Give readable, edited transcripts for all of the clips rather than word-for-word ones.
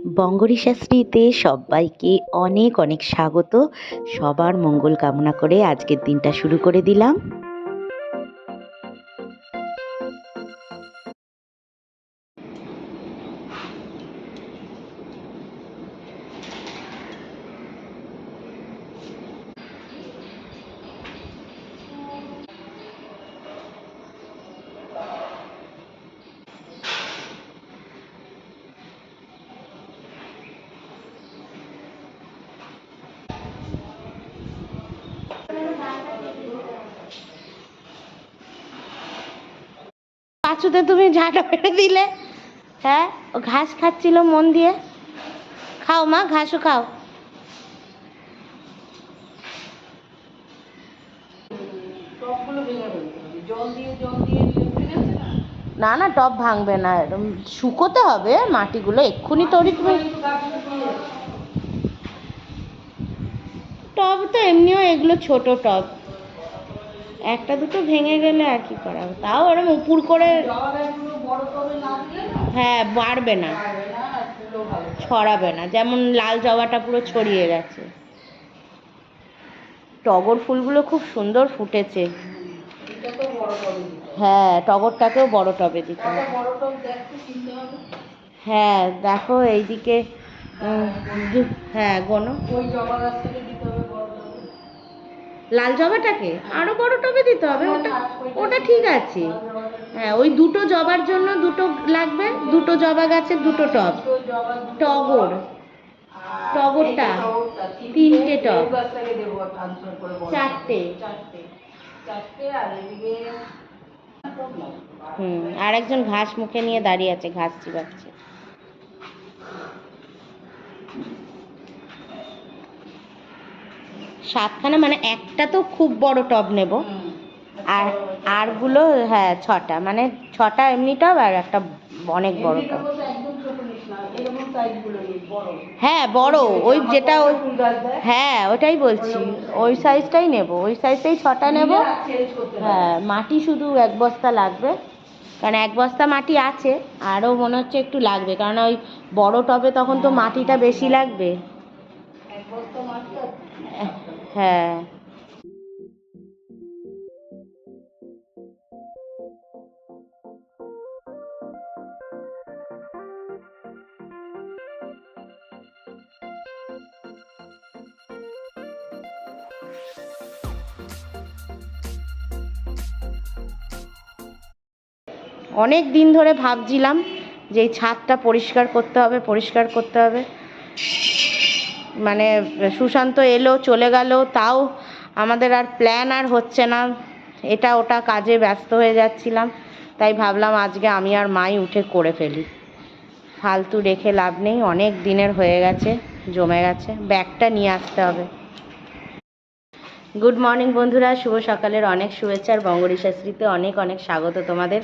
বঙ্গরী শাস্ত্রীতে সবাইকে অনেক অনেক স্বাগত। সবার মঙ্গল কামনা করে আজকের দিনটা শুরু করে দিলাম। পাঁচুতে তুমি ঝাঁটা পেটে দিলে। হ্যাঁ, ও ঘাস খাচ্ছিল মন দিয়ে। খাও মা, ঘাসও খাও। না না, টব ভাঙবে না, এরকম শুকোতে হবে মাটিগুলো, এক্ষুনি তৈরি তুমি। টব তো এমনিও এগুলো ছোট টব, একটা দুটো ভেঙে গেলে আর কি করা হবে, তাও ওরকম উপুর করে। হ্যাঁ, বাড়বে না, ছড়াবে না, যেমন লাল জবাটা পুরো ছড়িয়ে গেছে। টগর ফুলগুলো খুব সুন্দর ফুটেছে। হ্যাঁ, টগরটাকেও বড় টবে দিতে হবে। হ্যাঁ দেখো এইদিকে। হ্যাঁ গোনো। লাল জবাটাকে আরো বড় টবে দিতে হবে, ওটা ওটা ঠিক আছে। হ্যাঁ, ওই দুটো জবার জন্য দুটো লাগবে, দুটো জবা গাছের দুটো টব। টগর, টগরটা তিনটে টব, চারটে। আর একজন ঘাস মুখে নিয়ে দাঁড়িয়ে আছে, ঘাস চিবাচ্ছে। সাতখানা মানে একটা তো খুব বড় টব নেব, আর আরগুলো হ্যাঁ ছটা, মানে ছটা এমনি টব আর একটা অনেক বড় টব। হ্যাঁ বড়, ওই যেটা ওই, হ্যাঁ ওটাই বলছি, ওই সাইজটাই নেব, ওই সাইজটাই ছটা নেব। হ্যাঁ, মাটি শুধু এক বস্তা লাগবে, কারণ এক বস্তা মাটি আছে, আরও মনে হচ্ছে একটু লাগবে, কারণ ওই বড় টবে তখন তো মাটিটা বেশি লাগবে। হ্যাঁ, অনেক দিন ধরে ভাবছিলাম যে এই ছাদটা পরিষ্কার করতে হবে, পরিষ্কার করতে হবে। মানে সুশান্ত এলো চলে গেল, তাও আমাদের আর প্ল্যান আর হচ্ছে না, এটা ওটা কাজে ব্যস্ত হয়ে যাচ্ছিলাম, তাই ভাবলাম আজকে আমি আর মাই উঠে করে ফেলি, ফালতু রেখে লাভ নেই, অনেক দিনের হয়ে গেছে, জমে গেছে, ব্যাগটা নিয়ে আসতে হবে। গুড মর্নিং বন্ধুরা, শুভ সকালের অনেক শুভেচ্ছা, আর বঙ্গরী শাস্ত্রীতে অনেক অনেক স্বাগত তোমাদের।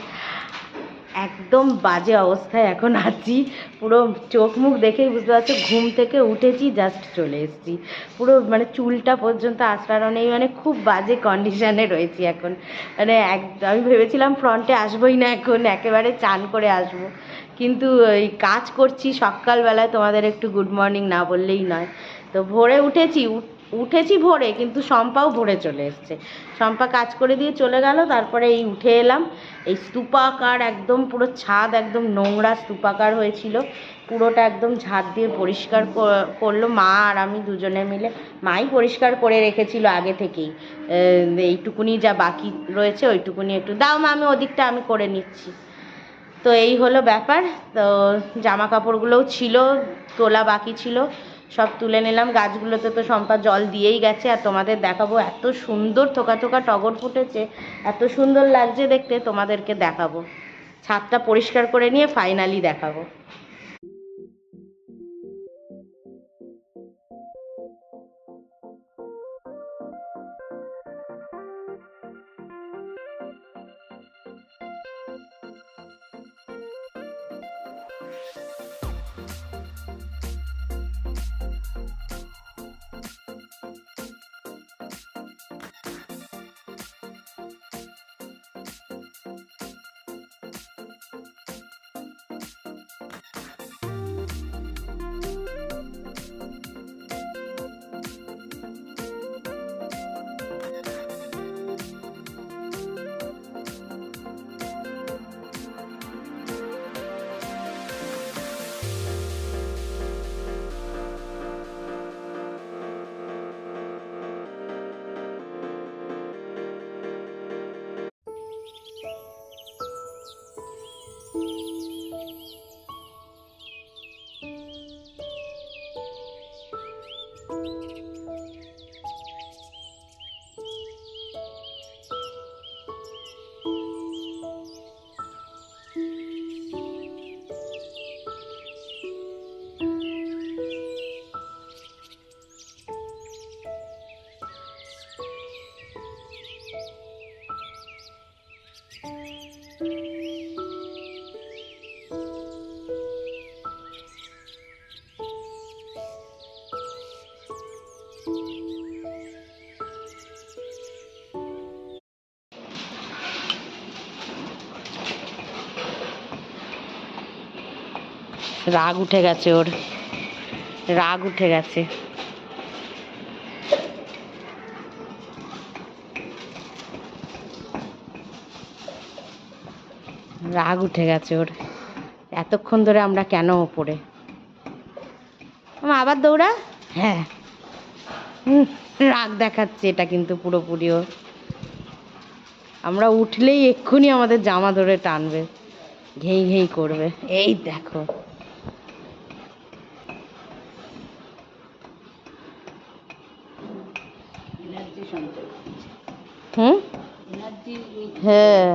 একদম বাজে অবস্থায় এখন আছি, পুরো চোখ মুখ দেখেই বুঝতে পারছো, ঘুম থেকে উঠেছি জাস্ট চলে এসেছি, পুরো মানে চুলটা পর্যন্ত আঁচড়ানো নেই, মানে খুব বাজে কন্ডিশানে রয়েছি এখন। মানে আমি ভেবেছিলাম ফ্রন্টে আসবোই না, এখন একেবারে চান করে আসবো, কিন্তু ওই কাজ করছি সকালবেলায়, তোমাদের একটু গুড মর্নিং না বললেই নয়। তো ভোরে উঠেছি ভোরে, কিন্তু শম্পাও ভোরে চলে এসছে, শম্পা কাজ করে দিয়ে চলে গেল, তারপরে এই উঠে এলাম। এই স্তূপাকার একদম পুরো ছাদ একদম নোংরা স্তূপাকার হয়েছিল, পুরোটা একদম ঝাড় দিয়ে পরিষ্কার করলো মা আর আমি দুজনে মিলে, মাই পরিষ্কার করে রেখেছিল আগে থেকেই, এইটুকুনি যা বাকি রয়েছে ওইটুকুনি একটু দাও মা, আমি ওদিকটা আমি করে নিচ্ছি। তো এই হলো ব্যাপার। তো জামা কাপড়গুলোও ছিল, তোলা বাকি ছিল, সব তুলে নিলাম। গাছগুলোতে তো শম্পা জল দিয়েই গেছে, আর তোমাদের দেখাবো, এত সুন্দর থোকা থোকা টগর ফুটেছে, এত সুন্দর লাগছে দেখতে, তোমাদেরকে দেখাবো, ছাদটা পরিষ্কার করে নিয়ে ফাইনালি দেখাবো। রাগ উঠে গেছে ওর, রাগ উঠে গেছে। রাগ উঠে গেছে ওর, এতক্ষণ ধরে আমরা কেন ওপরে। আবার দৌড়া। হ্যাঁ, রাগ দেখাচ্ছে এটা কিন্তু পুরোপুরি ওর। আমরা উঠলেই এক্ষুনি আমাদের জামা ধরে টানবে, ঘেই ঘেই করবে। এই দেখো, হ্যাঁ,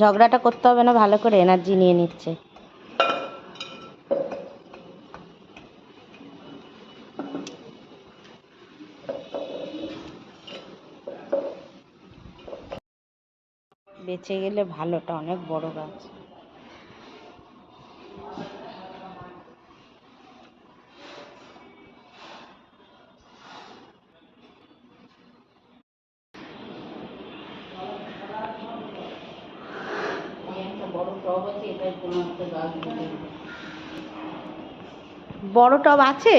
ঝগড়াটা করতে হবে না, ভালো করে এনার্জি নিয়ে নিচ্ছে। বেঁচে গেলে ভালোটা, অনেক বড় গাছ। বড় টব আছে,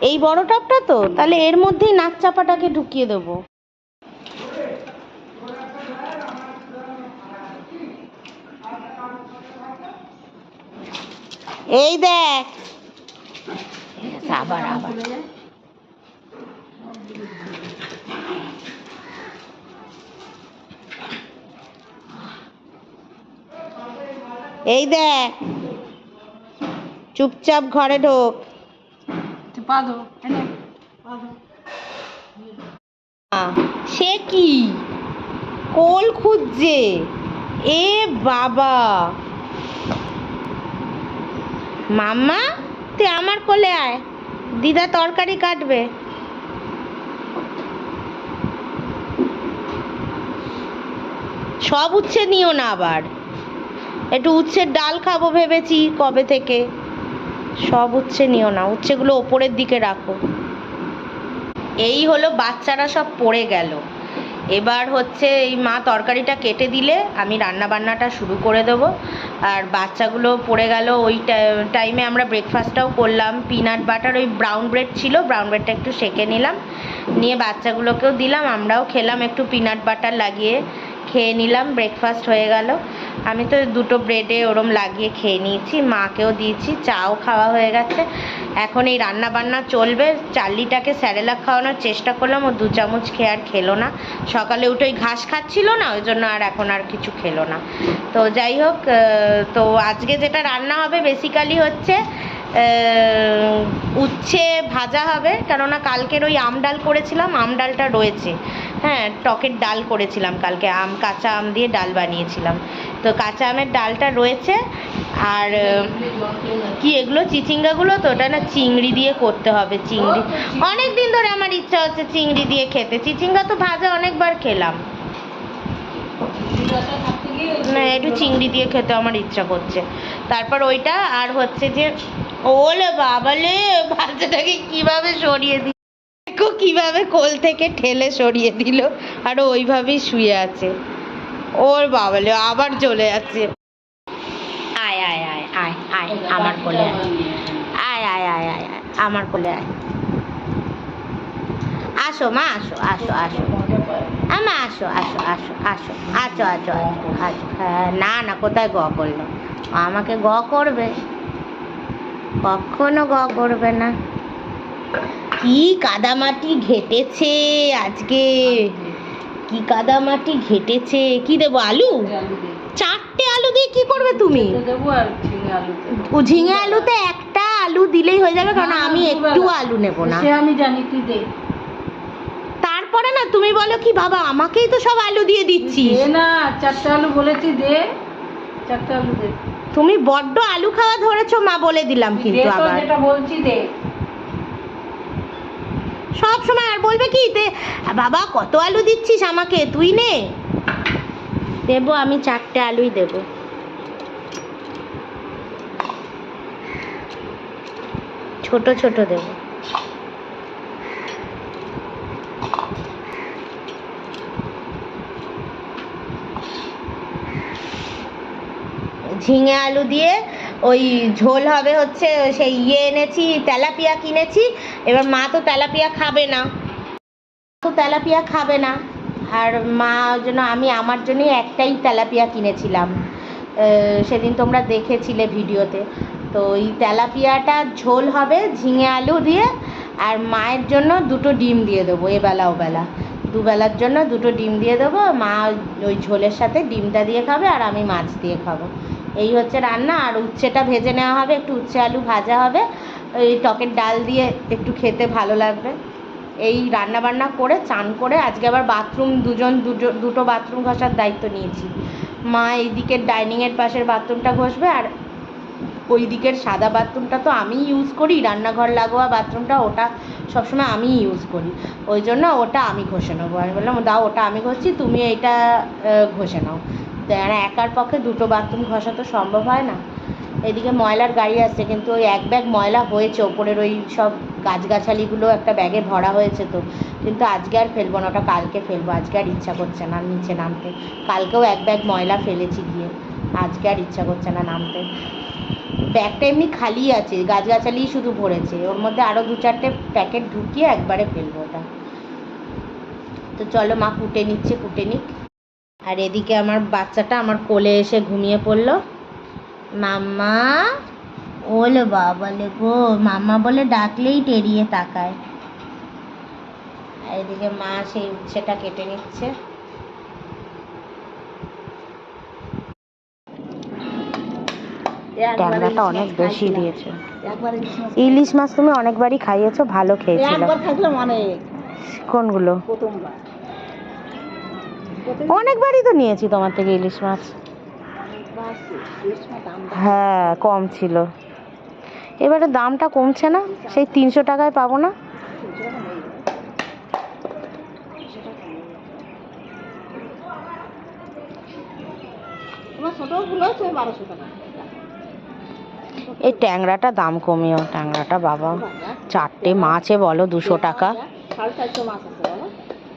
এই বড় টবটা তো, তাহলে এর মধ্যেই নাক চাপাটাকে ঢুকিয়ে দেবো। এই দেখ, আবার আবার এই দেখ, চুপচাপ ঘরে ঢোক। সে কি কোল খুঁজছে? এ বাবা, মাম্মা তুই আমার কোলে আয়, দিদা তরকারি কাটবে। সব উচ্ছে নিও না, আবার একটু উচ্ছের ডাল খাবো ভেবেছি কবে থেকে। সব উচ্ছে নিও না, উচ্ছেগুলো ওপরের দিকে রাখো। এই হলো, বাচ্চারা সব পড়ে গেল। এবার হচ্ছে এই মা তরকারিটা কেটে দিলে আমি রান্না বান্নাটা শুরু করে দেবো। আর বাচ্চাগুলো পড়ে গেল, ওই টাইমে আমরা ব্রেকফাস্টটাও করলাম। পিনাট বাটার, ওই ব্রাউন ব্রেড ছিল, ব্রাউন ব্রেডটা একটু সেঁকে নিলাম, নিয়ে বাচ্চাগুলোকেও দিলাম, আমরাও খেলাম, একটু পিনাট বাটার লাগিয়ে খেয়ে নিলাম। ব্রেকফাস্ট হয়ে গেল। আমি তো দুটো ব্রেডে ওরম লাগিয়ে খেয়ে নিয়েছি, মাকেও দিয়েছি, চাও খাওয়া হয়ে গেছে। এখন এই রান্না বান্না চলবে। চার্লিটাকে স্যারেলাক খাওয়ানোর চেষ্টা করলাম, ও 2 চামচ খেয়ে আর খেলো না। সকালে উঠে ওই ঘাস খাচ্ছিল না, ওই জন্য আর এখন আর কিছু খেলো না। তো যাই হোক, তো আজকে যেটা রান্না হবে বেসিক্যালি হচ্ছে উচ্ছে ভাজা হবে, কেননা কালকের ওই আম ডাল করেছিলাম, আম ডালটা রয়েছে। হ্যাঁ, টকের ডাল করেছিলাম কালকে, কাঁচা আম দিয়ে ডাল বানিয়েছিলাম, তো কাঁচা আমের ডালটা রয়েছে। আর কি এগুলো চিচিঙ্গাগুলো, তো ওটা না চিংড়ি দিয়ে করতে হবে। চিংড়ি অনেক দিন ধরে আমার ইচ্ছা হচ্ছে চিংড়ি দিয়ে খেতে। চিচিঙ্গা তো ভাজা অনেকবার খেলাম, না একটু চিংড়ি দিয়ে খেতে আমার ইচ্ছা করছে। তারপর ওইটা, আর হচ্ছে যে ওলে বাবালে, ভাজাটাকে কিভাবে সরিয়ে দিল, দেখো কিভাবে কোল থেকে ঠেলে সরিয়ে দিল, আর ওইভাবেই শুয়ে আছে। ওর বাবালে আবার চলে যাচ্ছে। আয় আয় আয় আয় আয় আমার কোলে আয়, আয় আয় আয় আয় আমার কোলে আয়। আসো মা, আসো আসো আসো, মা আসো আসো আসো আসো, আছো আছো আছো। হ্যাঁ, না না, কোথায় গ করলো? আমাকে গ করবে? কখনো গ করবে না। কি কাদামাটি ঘেটেছে আজকে, কি কাদামাটি ঘেটেছে। কি দেবো, আলু? 4টে আলু দিয়ে কি করবে তুমি? ঝিঙে আলুতে একটা আলু দিলেই হয়ে যাবে, কারণ আমি একটু আলু নেবো না। আমি জানি, তুই দে। তারপরে না তুমি বলো কি বাবা আমাকেই তো সব আলু দিয়ে দিচ্ছিস। না, 4টা আলু বলেছি, দে 4টা আলু দে। তুমি বড্ড আলু খাওয়া ধরেছো মা, বলে দিলাম কিন্তু আবার। যেটা বলছি দে। সব সময় আর বলবে কি বাবা কত আলু দিচ্ছিস আমাকে, তুই নে। দেবো আমি 4টে আলুই দেবো। ছোট ছোট দেবো। ঝিঙে আলু দিয়ে ওই ঝোল হবে হচ্ছে সেই এনেছি, তেলাপিয়া কিনেছি। এবার মা তো তেলাপিয়া খাবে না, আর মা জন্য আমি আমার জন্যই একটাই তেলাপিয়া কিনেছিলাম, সেদিন তোমরা দেখেছিলে ভিডিওতে। তো এই তেলাপিয়াটা ঝোল হবে ঝিঙে আলু দিয়ে, আর মায়ের জন্য 2টো ডিম দিয়ে দেবো, এবেলা ওবেলা দুবেলার জন্য 2টো ডিম দিয়ে দেবো। মা ওই ঝোলের সাথে ডিমটা দিয়ে খাবে, আর আমি মাছ দিয়ে খাবো। এই হচ্ছে রান্না। আর উচ্ছেটা ভেজে নেওয়া হবে, একটু উচ্ছে আলু ভাজা হবে, ওই টকের ডাল দিয়ে একটু খেতে ভালো লাগবে। এই রান্না বান্না করে চান করে আজকে আবার বাথরুম দুটো বাথরুম ঘষার দায়িত্ব নিয়েছি। মা এই দিকের ডাইনিংয়ের পাশের বাথরুমটা ঘষবে, আর ওই দিকের সাদা বাথরুমটা তো আমিই ইউজ করি, রান্নাঘর লাগোয়া বাথরুমটা ওটা সবসময় আমিই ইউজ করি, ওই জন্য ওটা আমি ঘষে নেবো। আমি বললাম দাও, ওটা আমি ঘষছি, তুমি এইটা ঘষে নাও। একার পক্ষে 2টো বাথরুম ঘষা তো সম্ভব হয় না। এদিকে ময়লার গাড়ি আসছে, কিন্তু ওই এক ব্যাগ ময়লা হয়েছে, ওপরের ওই সব গাছগাছালিগুলো একটা ব্যাগে ভরা হয়েছে, তো কিন্তু আজকে আর ফেলবো না, ওটা কালকে ফেলবো। আজকে আর ইচ্ছা করছে না নিচে নামতে, কালকেও এক ব্যাগ ময়লা ফেলেছি গিয়ে, আজকে আর ইচ্ছা করছে না নামতে। ব্যাগটা এমনি খালি আছে, গাছগাছালি শুধু ভরেছে, ওর মধ্যে আরও 2-4টে প্যাকেট ঢুকিয়ে একবারে ফেলবো ওটা। তো চলো, মা কুটে নিচ্ছে, কুটে নিক। আর এদিকে আমার বাচ্চাটা আমার কোলে এসে ঘুমিয়ে পড়লো। মাম্মা, ওলে বাবালে গো, মাম্মা বলে ডাকলেই টেরিয়ে তাকায়। আর এদিকে মা সেই উচ্ছেটা কেটে নিচ্ছে। ট্যাংরাটা অনেক বেশি দিয়েছে। ইলিশ মাছ তুমি অনেকবারই খাইয়েছো, ভালো খেয়েছিল। কোনগুলো? অনেকবারই তো নিয়েছি তোমার থেকে ইলিশ মাছ। হ্যাঁ, কম ছিল, এবারে দামটা কমছে না, সেই 300 টাকায় পাবো না? এই ট্যাংরাটা দাম কমিও, ট্যাংরাটা বাবা 4টে মাছে বলো 200 টাকা। 450 মাছ আছে বলো,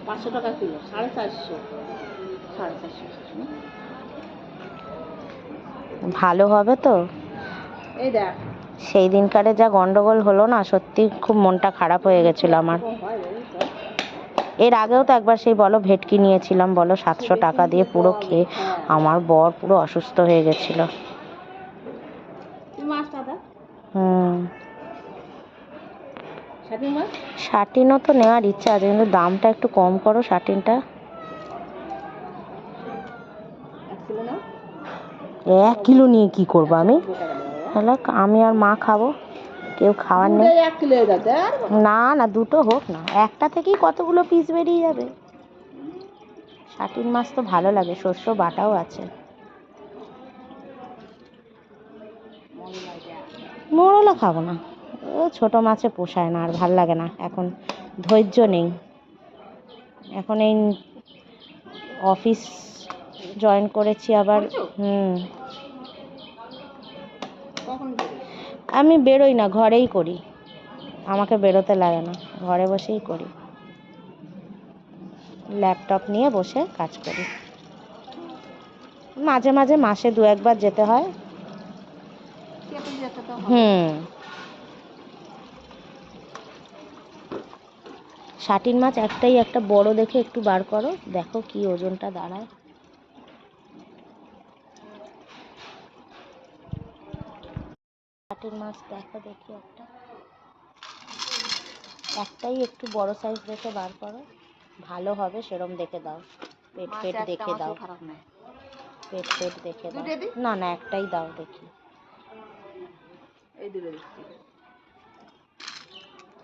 500 টাকা কিলো, 450, 450। ভালো হবে তো? এই দেখ, সেই দিনকারে যা গন্ডগোল হলো না, সত্যি খুব মনটা খারাপ হয়ে গেছিল আমার। এর আগেও তো একবার সেই বলো ভেটকি নিয়েছিলাম, বলো 700 টাকা দিয়ে, পুরো খেয়ে আমার বর পুরো অসুস্থ হয়ে গেছিল। শাটিনও তো নেওয়ার ইচ্ছা আছে, কিন্তু দামটা একটু কম করো শাটিনটা। 1 কিলো নিয়ে কি করবো আমি? হ্যালো, আমি আর মা খাবো, কেউ খাওয়ার নেই। না না, 2টো হোক না, একটা থেকেই কতগুলো পিস বেরিয়ে যাবে। শাটিন মাছ তো ভালো লাগে, শস্য বাটাও আছে। মোরলা খাবো না, ও ছোটো মাছে পোষায় না, আর ভাল লাগে না, এখন ধৈর্য নেই। এখন এই অফিস জয়েন করেছি আবার। আমি বেরোই না, ঘরেই করি, আমাকে বেরোতে লাগে না, ঘরে বসেই করি, ল্যাপটপ নিয়ে বসে কাজ করি। মাঝে মাঝে মাসে 2-1 বার যেতে হয়। শাটিন মাছ একটাই, একটা বড় দেখে একটু বার করো, দেখো কি ওজনটা দাঁড়ায়। শাটিন মাছ দেখো, দেখি একটাই একটু বড় সাইজ দেখে বার করো, ভালো হবে সেরম দেখে দাও, পেট দেখে দাও, পেট দেখে দাও। না না, একটাই দাও দেখি,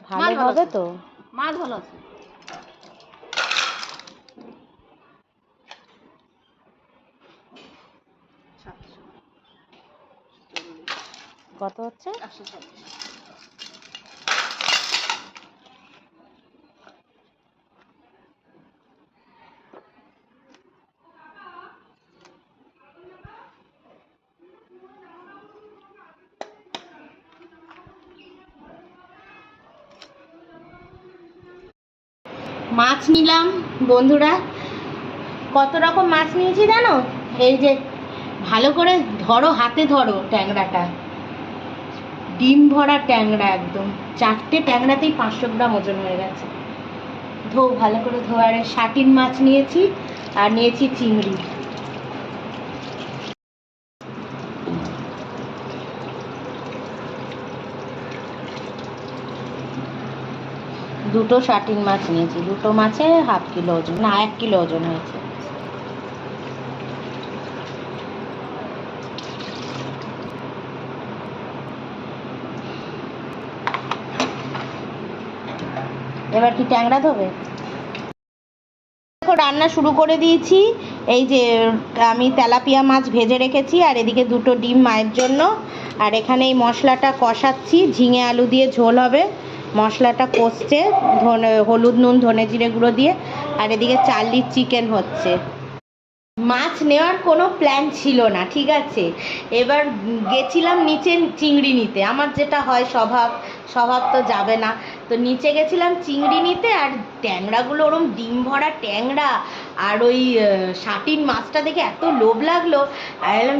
ভালো হবে তো? মাছ ভালো আছে। কত হচ্ছে? 140। মাছ নিলাম বন্ধুরা, কত রকম মাছ নিয়েছি জানো? এই যে ভালো করে ধরো, হাতে ধরো ট্যাংরাটা, ডিম ভরা ট্যাংরা একদম। 4টে ট্যাংরাতেই 500 গ্রাম ওজন হয়ে গেছে। ধো ভালো করে ধো। আর শাটিন মাছ নিয়েছি আর নিয়েছি চিংড়ি। দুটো শাটিন মাছ নিয়েছি, দুটো মাছে 1/2 কিলো ওজন, না 1 কিলো ওজন হয়েছে। এবার কি ট্যাংরা ধোবে? দেখো রান্না শুরু করে দিয়েছি। এই যে আমি তেলাপিয়া মাছ ভেজে রেখেছি, আর এদিকে দুটো ডিম মায়ের জন্য। আর এখানে এই মশলাটা কষাচ্ছি, ঝিঙে আলু দিয়ে ঝোল হবে। মশলাটা কষছে হলুদ নুন ধনে জিরে গুঁড়ো দিয়ে। আর এদিকে চার্লির চিকেন হচ্ছে। মাছ নেওয়ার কোনো প্ল্যান ছিল না, ঠিক আছে। এবার গেছিলাম নিচে চিংড়ি নিতে, আমার যেটা হয় স্বভাব তো যাবে না। তো নিচে গেছিলাম চিংড়ি নিতে, আর ট্যাংরাগুলো ওরম ডিম ভরা ট্যাংরা আর ওই শাটিন মাছটা দেখে এত লোভ লাগলো,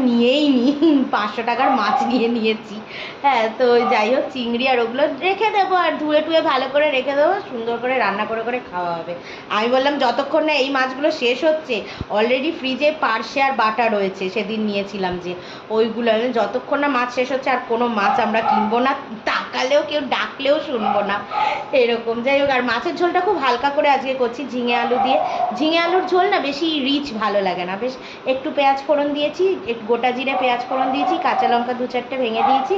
নিয়েই নি। 500 টাকার মাছ নিয়েছি। হ্যাঁ, তো যাই হোক, চিংড়ি আর ওগুলো রেখে দেবো, আর ধুয়ে টুয়ে ভালো করে রেখে দেবো, সুন্দর করে রান্না করে খাওয়া হবে। আমি বললাম যতক্ষণ না এই মাছগুলো শেষ হচ্ছে, অলরেডি ফ্রিজে পার্শে আর বাটা রয়েছে, সেদিন নিয়েছিলাম যে ওইগুলো, যতক্ষণ না মাছ শেষ হচ্ছে আর কোনো মাছ আমরা কিনবো না, তাকালেও কেউ ডাকলেও শুনবো না, এরকম। যাই হোক, আর মাছের ঝোলটা খুব হালকা করে আজকে করছি ঝিঙে আলু দিয়ে। ঝিঙে আলুর ঝোল না বেশি রিচ ভালো লাগে না, বেশ একটু পেঁয়াজ ফোড়ন দিয়েছি, একটু গোটা জিরে পেঁয়াজ ফোড়ন দিয়েছি, কাঁচা লঙ্কা 2-4টে ভেঙে দিয়েছি,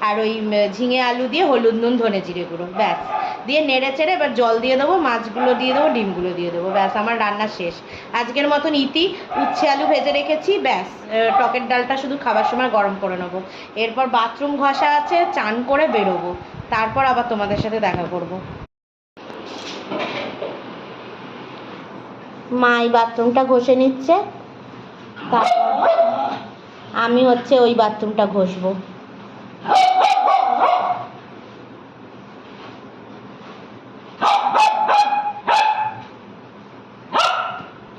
আর ওই ঝিঙে আলু দিয়ে হলুদ নুন ধনে জিরে গুঁড়ো, ব্যাস দিয়ে নেড়ে চেড়ে এবার জল দিয়ে দেবো, মাছগুলো দিয়ে দেবো, ডিমগুলো দিয়ে দেবো, ব্যাস আমার রান্না শেষ আজকের মতন। উচ্ছে আলু ভেজে রেখেছি, ব্যাস টকের ডালটা শুধু খাবার সময় গরম করে নেবো। এরপর বাথরুম ঘষা আছে, চান করে বেরোবো, তারপর আবার তোমাদের সাথে দেখা করব। মা এই বাথরুমটা ঘষে নিচ্ছে, তারপর আমি হচ্ছে ওই বাথরুমটা ঘষবো।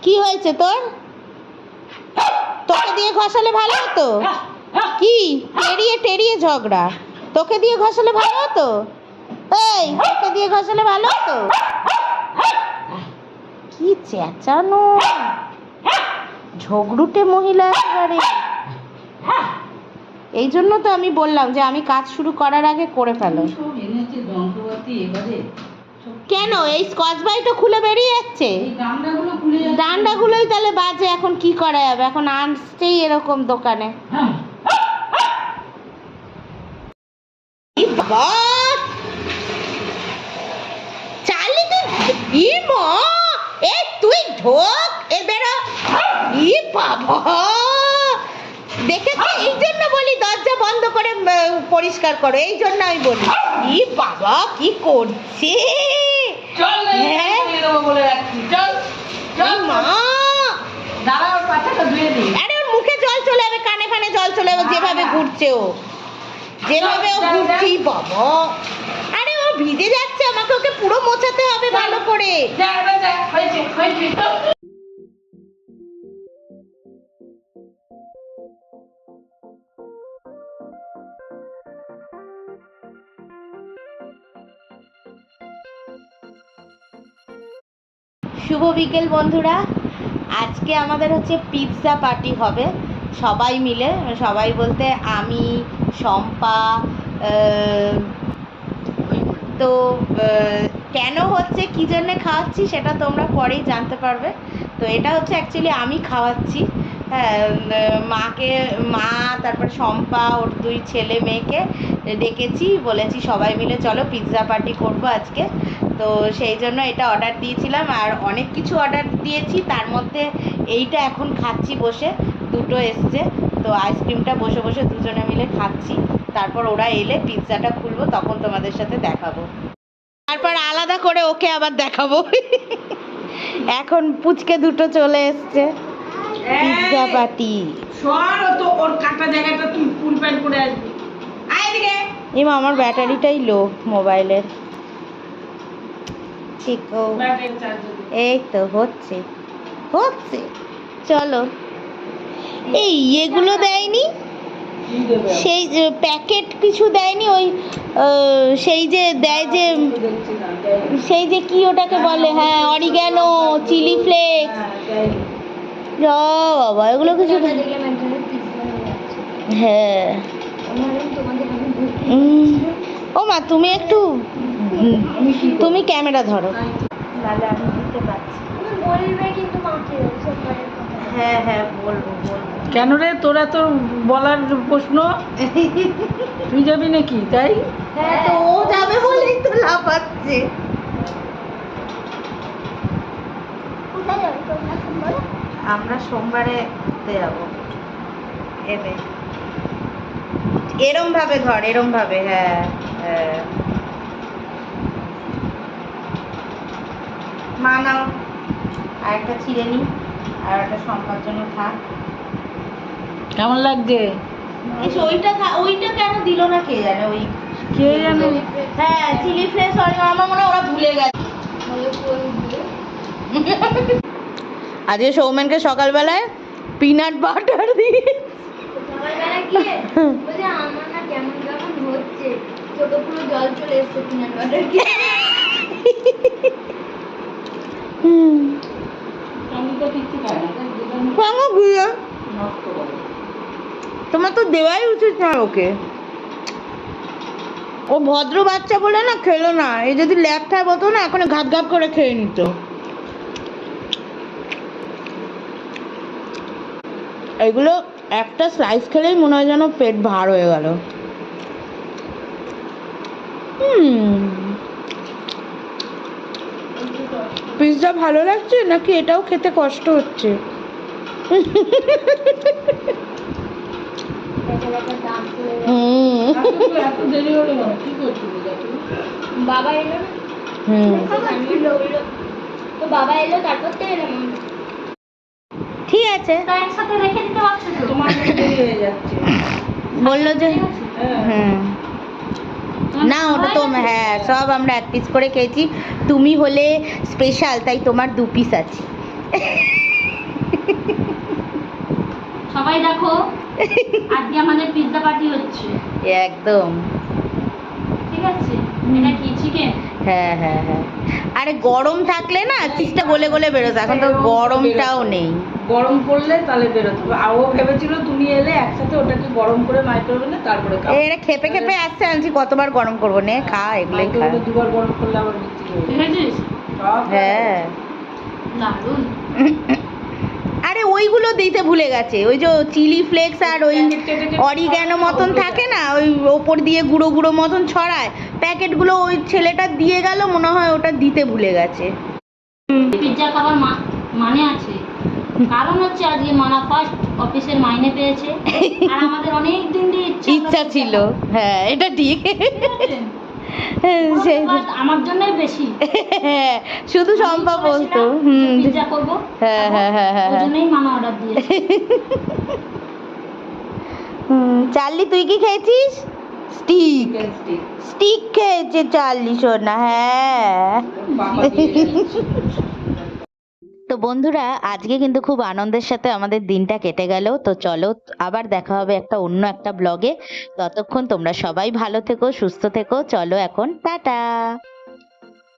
কি হয়েছে তোর? তোকে দিয়ে ঘষালে ভালো হতো। কি টেরিয়ে ঝগড়া? তোকে দিয়ে ঘষালে ভালো হতো। এই তোকে দিয়ে ঘষালে ভালো হতো। কি চেঁচানো, ঝগড়ুটে মহিলা একেবারে। এই জন্য তো আমি বললাম যে আমি কাজ শুরু করার আগে করে ফেলো। কেন এই স্কচ ব্রাইটও খুলে বেরিয়ে যাচ্ছে? ডান্ডাগুলোই তাহলে বাজে, এখন কি করা যাবে? এখন আসছেই এরকম দোকানে। চার্লি তুই ঢোক, এ বেরো। বাবা দেখেছো, এই জন্য বলি দরজা বন্ধ করে পরিষ্কার করো, এই জন্য আমি বলি। বাবা কি করছে? আরে ওর মুখে জল চলে যাবে, কানে ফানে জল চলে যাবে, যেভাবে ঘুরছে ও, যেভাবে ও ঘুরছে। বাবা আরে ও ভিজে যাচ্ছে, আমাকে ওকে পুরো মোছাতে হবে ভালো করে। শুভ বিকেল বন্ধুরা, আজকে আমাদের হচ্ছে পিৎজা পার্টি হবে সবাই মিলে। সবাই বলতে আমি, শম্পা, তো কেন হচ্ছে, কী জন্যে খাওয়াচ্ছি সেটা তোমরা পরেই জানতে পারবে। তো এটা হচ্ছে অ্যাকচুয়ালি আমি খাওয়াচ্ছি। হ্যাঁ, মা তারপর শম্পা, ওর 2 ছেলে মেয়েকে ডেকেছি, বলেছি সবাই মিলে চলো পিৎজা পার্টি করবো আজকে। তো সেই জন্য এটা অর্ডার দিয়েছিলাম, আর অনেক কিছু অর্ডার দিয়েছি, তার মধ্যে এইটা এখন খাচ্ছি বসে, 2টো এসছে। তো আইসক্রিমটা বসে বসে দুজনে মিলে খাচ্ছি, তারপর ওরা এলে পিৎজাটা খুলবো, তখন তোমাদের সাথে দেখাবো, তারপর আলাদা করে ওকে আবার দেখাবো। এখন পুচকে 2টো চলে এসছে। পিৎজা পার্টি এমা, আমার ব্যাটারিটাই লো মোবাইলের। ঠিক, এই তো হচ্ছে চলো। এই এগুলো দেয়নি, সেই প্যাকেট কিছু দেয়নি, ওই সেই যে দেয় যে, সেই যে কি ওটাকে বলে, হ্যাঁ অরিগ্যানো, চিলি ফ্লেক্স, বাবা এগুলো কিছু হ্যাঁ। ও মা তুমি একটু তুমি ক্যামেরা ধরো, নাহলে আমি দিতে পারছি। হ্যাঁ হ্যাঁ বলবো বলবো। কেন রে, তোরা তো বলার প্রশ্ন, তুই যাবি নাকি তাই? হ্যাঁ তো ও যাবে বলেই তো লাফাচ্ছে। আমরা সোমবারে ঘুরতে যাবো। এনে এরম ভাবে ধর, এরম ভাবে, হ্যাঁ হ্যাঁ। মা নাও, আর একটা ছিঁড়ে নি, আর একটা সম্পার জন্য থাক। কেমন লাগছে? ওইটা কেন দিল না কে জানে, ওই কে জানে। হ্যাঁ চিলি ফ্লেক্স, আমার মনে হয় ওরা ভুলে গেছে। আজকে সৌমেনকে সকালবেলায় পিনাট বাটার দিয়ে আমার না কেমন কেমন হচ্ছে, চোখে পুরো জল চলে এসছে পিনাট বাটার খেয়ে। আমি তো কিচ্ছু খাই না, নষ্ট করে। তোমার তো দেওয়াই উচিত না ওকে, ও ভদ্র বাচ্চা বলে না খেলো না, এই যদি ল্যাব ট্যাব হতো না এখন ঘাপ ঘাপ করে খেয়ে নিত। এগুলো একটা স্লাইস খেলেই মনে হয় যেন পেট ভার হয়ে গেল। পিৎজা ভালো লাগছে নাকি এটাও খেতে কষ্ট হচ্ছে? দাম চলে গেল। এত দেরি হলো কেন? কি করছিলি দেখো? বাবা এলো না, তো বাবা এলো তারপর তো এলাম। ঠিক আছে, তো একসাথে রেখে দিতে পারছো তো। তোমার তো দেরি হয়ে যাচ্ছে। বললো যে হ্যাঁ। না ওটা তো হ্যাঁ সব আমরা এক পিস করে খেয়েছি, তুমি হলে স্পেশাল তাই তোমার 2 পিস আছে। সবাই দেখো, আজকে আমাদের পিৎজা পার্টি হচ্ছে, একদম ঠিক আছে? এটা কি চিকেন? হ্যাঁ হ্যাঁ হ্যাঁ। আরে গরম থাকলে না চিজটা গলে গলে বেরোতো, এখন তো গরমটাও নেই। গরম করলে তাহলে বেরোতে হবে। আর ও ভেবেছিল তুমি এলে একসাথে ওটাকে গরম করে মাইক্রোওভেনে তারপরে খাবো। এটা খেপে খেপে আসছে, আনছি কতবার গরম করবো, নে খা এগুলোই খা। মাইক্রোওভেনে দুবার গরম করলে আবার বিচ্ছিরি হয়ে যাবে। দেখেছিস? সব হ্যাঁ দারুণ। আরে ওইগুলো দিতে ভুলে গেছে, ওই যে চিলি ফ্লেক্স আর ওই অরিগ্যানো মতন থাকে না, ওই ওপর দিয়ে গুঁড়ো গুঁড়ো মতন ছড়ায়, প্যাকেটগুলো ওই ছেলেটা দিয়ে গেল, মনে হয় ওটা দিতে ভুলে গেছে। পিৎজা খাবার মানে আছে, কারণ হচ্ছে আজকে মানা ফার্স্ট অফিসের মাইনে পেয়েছে, আর আমাদের অনেক দিন দিয়ে ইচ্ছা ছিল, হ্যাঁ এটা ঠিক। সেই আমার জন্যই বেশি। হ্যাঁ শুধু সম্ভব বলতো পিৎজা করবো, হ্যাঁ হ্যাঁ হ্যাঁ হ্যাঁ ওই জন্যই মানা অর্ডার দিয়েছে। চার্লি তুই কি খেয়েছিস? Stick chicken stick। স্টিক খেয়েছে চার্লি সোনা, হ্যাঁ। বাবা দিয়ে যাচ্ছে। তো বন্ধুরা আজকে কিন্তু খুব আনন্দের সাথে আমাদের দিনটা কেটে গেল। তো চলো আবার দেখা হবে একটা অন্য একটা ব্লগে। ততক্ষণ তোমরা সবাই ভালো থেকো, সুস্থ থেকো। চলো এখন টাটা।